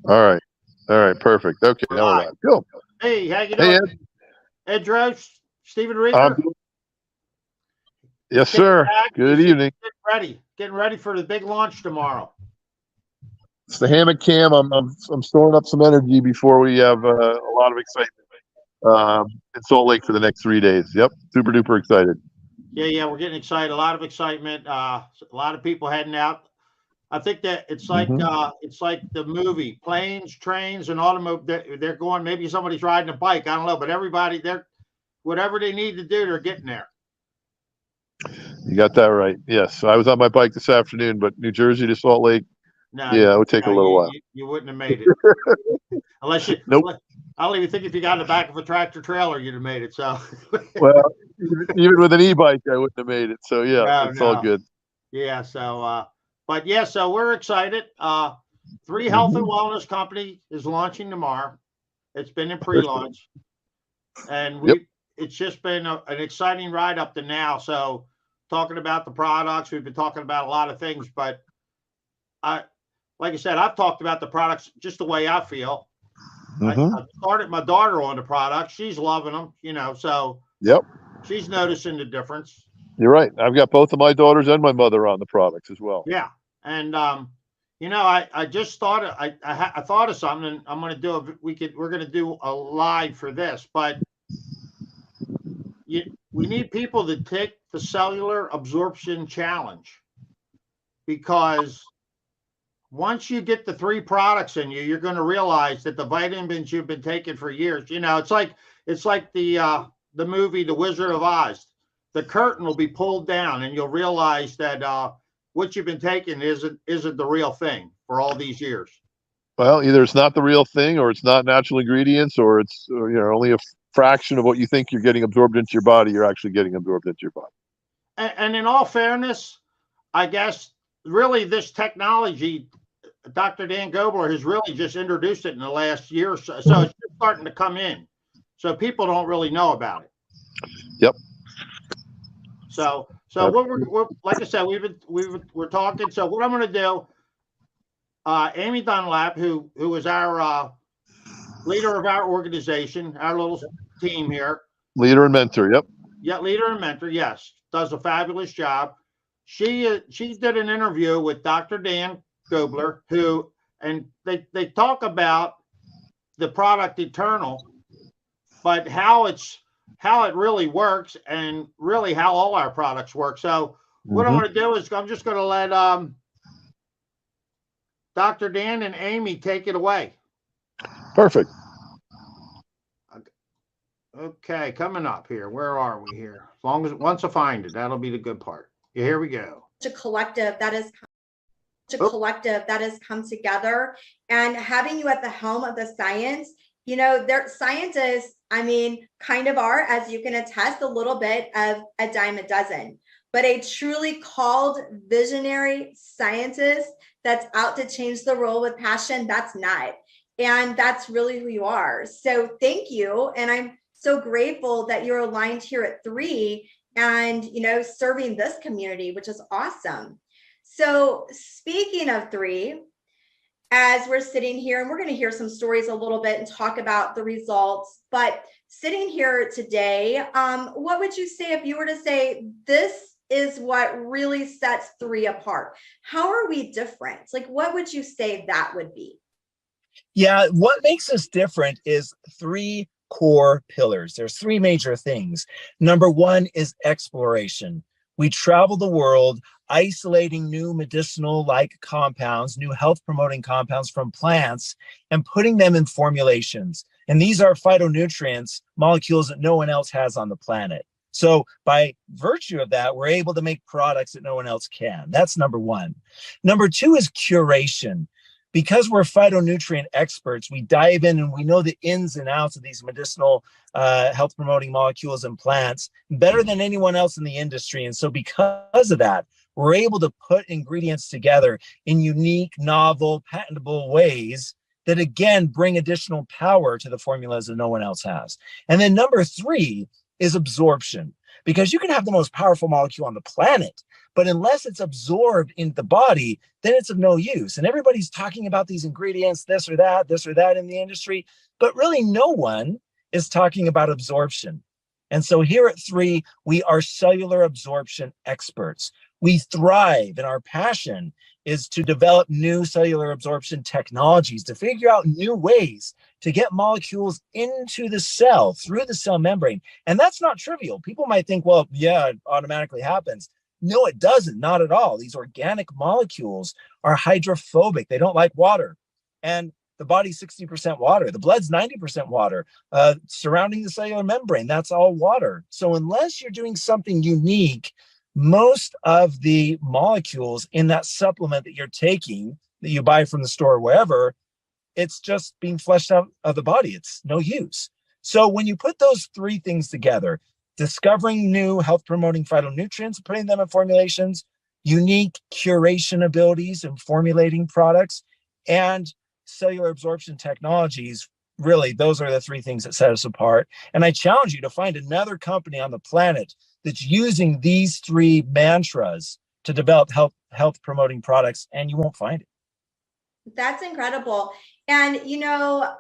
All right. All right. Perfect. Okay. We're Now we're live. live. Cool. Hey, how you Hey, doing? Ed. Ed Drost, Stephen Um, Rieger, yes, kicking sir. back. You Good see, evening. getting ready for the big launch tomorrow. It's the hammock cam. I'm storing up some energy before we have a lot of excitement in Salt Lake for the next 3 days. Yep. Super duper excited. Yeah, we're getting excited. A lot of excitement. A lot of people heading out. I think that Hmm. it's like the movie, planes, trains, and automobile. They're going. Maybe somebody's riding a bike. I don't know, but everybody, they're whatever they need to do, they're getting there. You got that right. Yes. I was on my bike this afternoon, but New Jersey to Salt Lake, No, yeah, it would take a no, little while. you wouldn't have made it unless you. Nope. I don't even think if you got in the back of a tractor trailer, you'd have made it. So, Well, even with an e-bike, I wouldn't have made it. So yeah, no, it's all no. good. Yeah, but yeah, so we're excited. Three Health and Hmm. Wellness Company is launching tomorrow. It's been in pre-launch, and Yep. it's just been an exciting ride up to now. So, talking about the products, we've been talking about a lot of things, but I, like I said, I've talked about the products just the way I feel. Hmm. I started my daughter on the product. She's loving them, so Yep. she's noticing the difference. You're right. I've got both of my daughters and my mother on the products as well. Yeah, and I just thought I thought of something, and I'm going to do we're going to do a live for this, but we need people to take the cellular absorption challenge because once you get the three products in you, you're going to realize that the vitamins you've been taking for years, it's like the movie The Wizard of Oz. The curtain will be pulled down, and you'll realize that what you've been taking isn't the real thing for all these years. Well, either it's not the real thing, or it's not natural ingredients, or it's only a fraction of what you think you're getting absorbed into your body. You're actually getting absorbed into your body. And in all fairness, I guess really this technology, Dr. Dan Gobler has really just introduced it in the last year or so. So it's just starting to come in. So people don't really know about it. Yep. So what we're like I said, we're talking. So what I'm going to do, Amy Dunlap, who is our leader of our organization, our little team here, Leader and mentor. Yep. yeah, leader and mentor, yes, does a fabulous job. She did an interview with Dr. Dan Gobler, and they talk about the product Eternal, but how it really works and really how all our products work. So what I'm Hmm. going to do is I'm just going to let Dr. Dan and Amy take it away. Perfect. Okay, coming up here. Where are we here? As long as once I find it, that'll be the good part. Yeah, here we go. A collective that is Oh, come together, and having you at the helm of the science, they're scientists, I mean, kind of are, as you can attest, a little bit of a dime a dozen, but a truly called visionary scientist that's out to change the world with passion, that's not. And that's really who you are. So thank you. And I'm so grateful that you're aligned here at 3 and, serving this community, which is awesome. So speaking of 3, as we're sitting here, and we're going to hear some stories a little bit and talk about the results, but sitting here today, what would you say if you were to say this is what really sets 3 apart? How are we different? Like, what would you say that would be? Yeah, what makes us different is 3 core pillars. There's 3 major things. Number 1 is exploration. We travel the world isolating new medicinal-like compounds, new health-promoting compounds from plants, and putting them in formulations. And these are phytonutrients, molecules that no one else has on the planet. So by virtue of that, we're able to make products that no one else can. That's number 1. Number 2 is curation. Because we're phytonutrient experts, we dive in and we know the ins and outs of these medicinal health promoting molecules and plants better than anyone else in the industry. And so because of that, we're able to put ingredients together in unique, novel, patentable ways that again bring additional power to the formulas that no one else has. And then number 3 is absorption. Because you can have the most powerful molecule on the planet, But unless it's absorbed in the body, then it's of no use. And everybody's talking about these ingredients, this or that in the industry, but really no one is talking about absorption. And so here at 3, we are cellular absorption experts. We thrive, and our passion is to develop new cellular absorption technologies, to figure out new ways to get molecules into the cell through the cell membrane. And that's not trivial. People might think, well, yeah, it automatically happens. No, it doesn't, not at all. These organic molecules are hydrophobic. They don't like water. And the body's 60% water. The blood's 90% water. Surrounding the cellular membrane, that's all water. So unless you're doing something unique, most of the molecules in that supplement that you're taking, that you buy from the store or wherever, it's just being flushed out of the body. It's no use. So when you put those 3 things together, discovering new health promoting phytonutrients, putting them in formulations, unique curation abilities in formulating products, and cellular absorption technologies, really, those are the 3 things that set us apart. And I challenge you to find another company on the planet that's using these 3 mantras to develop health promoting products, and you won't find it. That's incredible. And,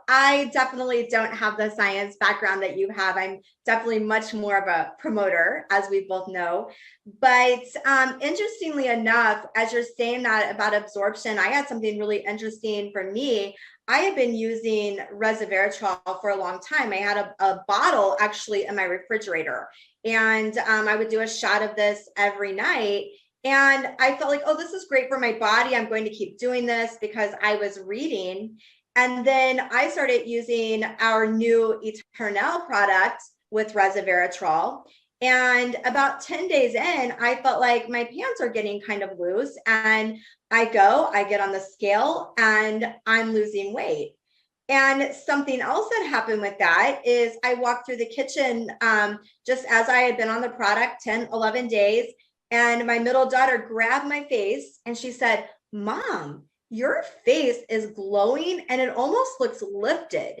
I definitely don't have the science background that you have. I'm definitely much more of a promoter, as we both know. But interestingly enough, as you're saying that about absorption, I had something really interesting for me. I have been using resveratrol for a long time. I had a bottle actually in my refrigerator, and I would do a shot of this every night. And I felt like, oh, this is great for my body. I'm going to keep doing this because I was reading. And then I started using our new Eternal product with resveratrol. And about 10 days in, I felt like my pants are getting kind of loose. And I get on the scale, and I'm losing weight. And something else that happened with that is I walked through the kitchen just as I had been on the product 10, 11 days. And my middle daughter grabbed my face and she said, "Mom, your face is glowing and it almost looks lifted."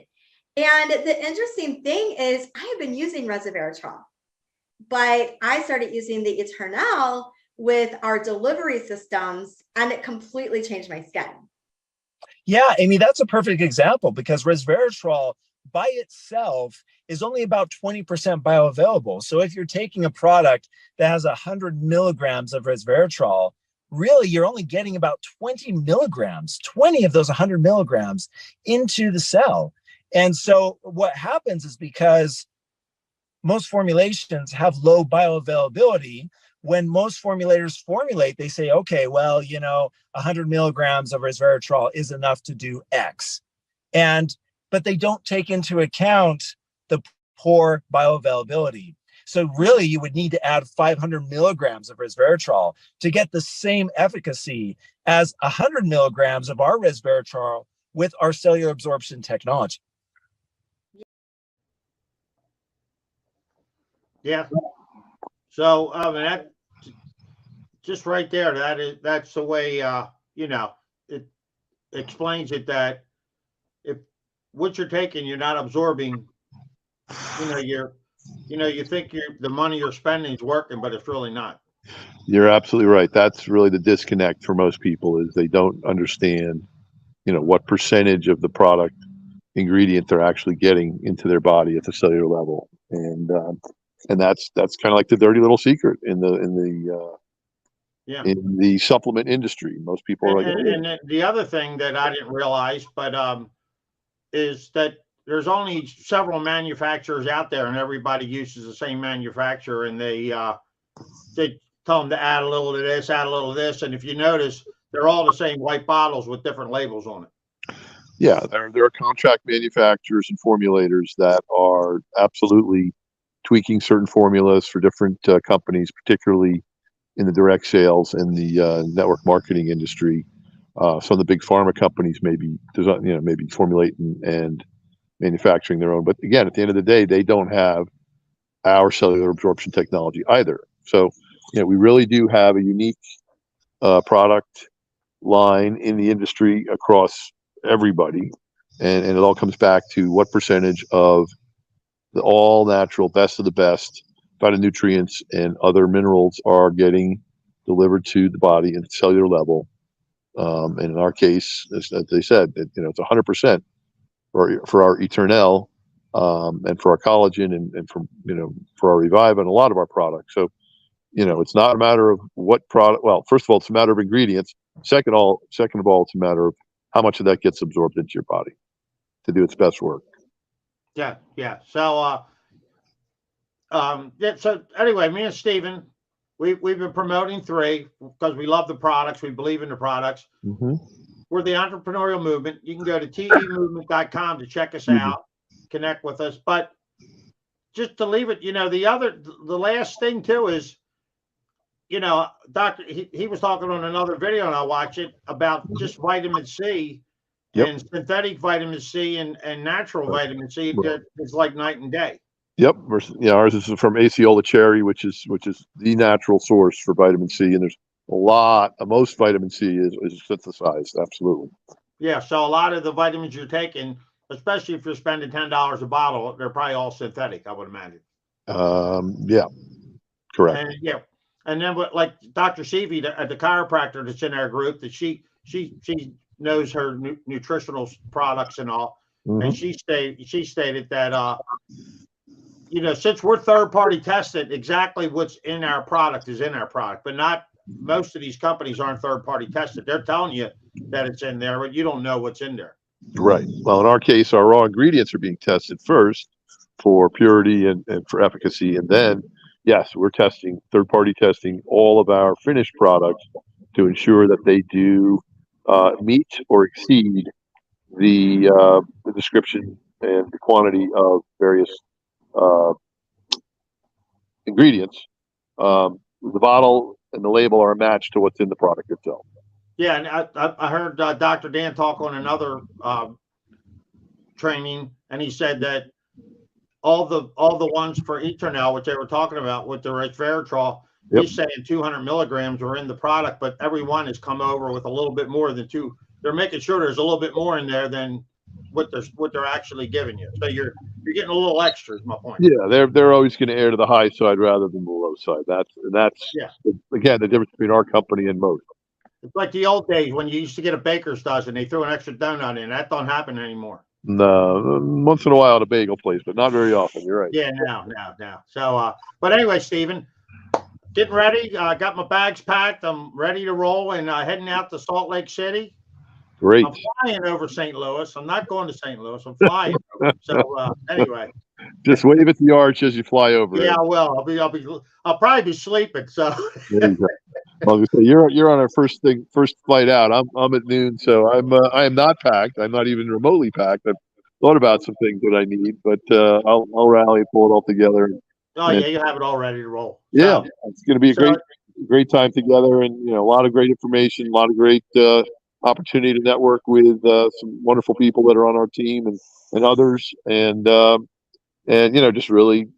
And the interesting thing is I have been using resveratrol, but I started using the Eternal with our delivery systems, and it completely changed my skin. Yeah, Amy, that's a perfect example, because resveratrol by itself is only about 20% bioavailable. So if you're taking a product that has 100 milligrams of resveratrol, really you're only getting about 20 milligrams, 20 of those 100 milligrams into the cell. And so what happens is, because most formulations have low bioavailability, when most formulators formulate, they say, okay, well, 100 milligrams of resveratrol is enough to do X. But they don't take into account the poor bioavailability. So really, you would need to add 500 milligrams of resveratrol to get the same efficacy as 100 milligrams of our resveratrol with our cellular absorption technology. Yeah. So that just right there, that's the way it explains it, that if what you're taking, you're not absorbing, you think the money you're spending is working, but it's really not. You're absolutely right. That's really the disconnect for most people, is they don't understand, what percentage of the product ingredient they're actually getting into their body at the cellular level. And that's kind of like the dirty little secret in the supplement industry. Most people are like, and the other thing that I didn't realize, but is that there's only several manufacturers out there, and everybody uses the same manufacturer, and they tell them to add a little of this, add a little of this, and if you notice, they're all the same white bottles with different labels on it. Yeah, there are contract manufacturers and formulators that are absolutely tweaking certain formulas for different companies, particularly in the direct sales and the network marketing industry. Some of the big pharma companies maybe formulating and manufacturing their own. But again, at the end of the day, they don't have our cellular absorption technology either. So, we really do have a unique product line in the industry across everybody. And it all comes back to what percentage of the all natural, best of the best phytonutrients and other minerals are getting delivered to the body at the cellular level. And in our case, as they said, it's 100% for our Eternel, and for our collagen, and for our Revive and a lot of our products. So, it's not a matter of what product. Well, first of all, it's a matter of ingredients. Second of all, it's a matter of how much of that gets absorbed into your body to do its best work. Yeah. So, So anyway, me and Steven, we've been promoting 3 because we love the products. We believe in the products. Mm-hmm. We're the entrepreneurial movement. You can go to tvmovement.com to check us out, connect with us. But just to leave it, the last thing too is, Doctor, he was talking on another video, and I watch it, about just vitamin C. Yep. And synthetic vitamin C and natural vitamin C. It's like night and day. Yep. Ours is from Aceola cherry, which is the natural source for vitamin C, and there's most vitamin C is synthesized. Absolutely. Yeah. So a lot of the vitamins you're taking, especially if you're spending $10 a bottle, they're probably all synthetic, I would imagine. Yeah. Correct. And and then like Dr. Seavey, the chiropractor that's in our group, that she knows her nutritional products and all, Mm-hmm. and she stated that since we're third party tested, exactly what's in our product is in our product, but not most of these companies aren't third party tested. They're telling you that it's in there, but you don't know what's in there. Right. Well, in our case, our raw ingredients are being tested first for purity and for efficacy, and then yes, we're third-party testing all of our finished products to ensure that they do meet or exceed the description and the quantity of various ingredients. The bottle and the label are matched to what's in the product itself. Yeah, and I heard Dr. Dan talk on another training, and he said that all the ones for Eternal, which they were talking about with the resveratrol, Yep. he's saying 200 milligrams are in the product, but every one has come over with a little bit more than 2. They're making sure there's a little bit more in there than what they're actually giving you. So you're getting a little extra, is my point. Yeah, they're always going to err to the high side rather than the low side. That's again the difference between our company and most. It's like the old days when you used to get a baker's dozen, they threw an extra donut in. That don't happen anymore. No, once in a while at a bagel place, but not very often. You're right. Yeah, no. So, but anyway, Steven, getting ready. Got my bags packed. I'm ready to roll and heading out to Salt Lake City. Great. I'm flying over St. Louis. I'm not going to St. Louis. I'm flying over. So anyway, just wave at the arch as you fly over. Yeah, I will. I'll probably be sleeping. So there you go. Well, you're on our first flight out. I'm at noon, so I am not packed. I'm not even remotely packed. I've thought about some things that I need, but I'll rally, pull it all together. Yeah, you have it all ready to roll. Yeah, it's going to be a great time together, and a lot of great information, a lot of great opportunity to network with some wonderful people that are on our team and others, and just really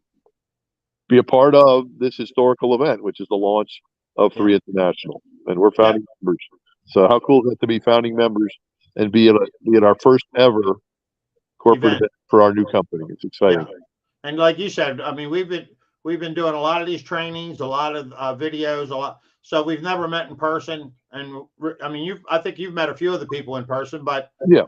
be a part of this historical event, which is the launch of 3 International, and we're founding members. So how cool is it to be founding members and be at our first ever corporate event for our new company? It's exciting. Yeah. And like you said, I mean, we've been doing a lot of these trainings, a lot of videos, a lot. So we've never met in person, and I mean, I think you've met a few of the people in person, but yeah,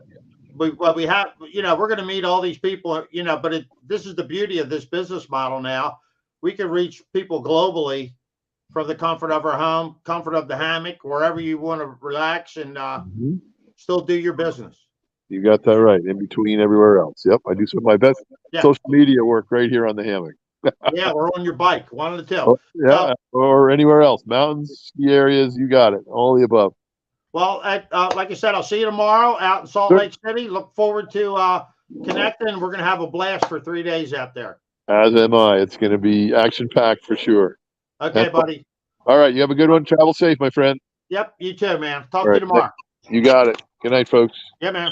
we have, we're going to meet all these people, but this is the beauty of this business model now. We can reach people globally from the comfort of our home, comfort of the hammock, wherever you want to relax and still do your business. You got that right. In between everywhere else. Yep, I do some of my best social media work right here on the hammock. Yeah, or on your bike, one of the two. Oh, yeah, or anywhere else, mountains, ski areas, you got it, all the above. Well, like I said, I'll see you tomorrow out in Salt Lake City. Look forward to connecting. We're going to have a blast for 3 days out there. As am I. It's going to be action-packed for sure. Okay, buddy. All right, you have a good one. Travel safe, my friend. Yep, you too, man. Talk to you tomorrow. You got it. Good night, folks. Yeah, man.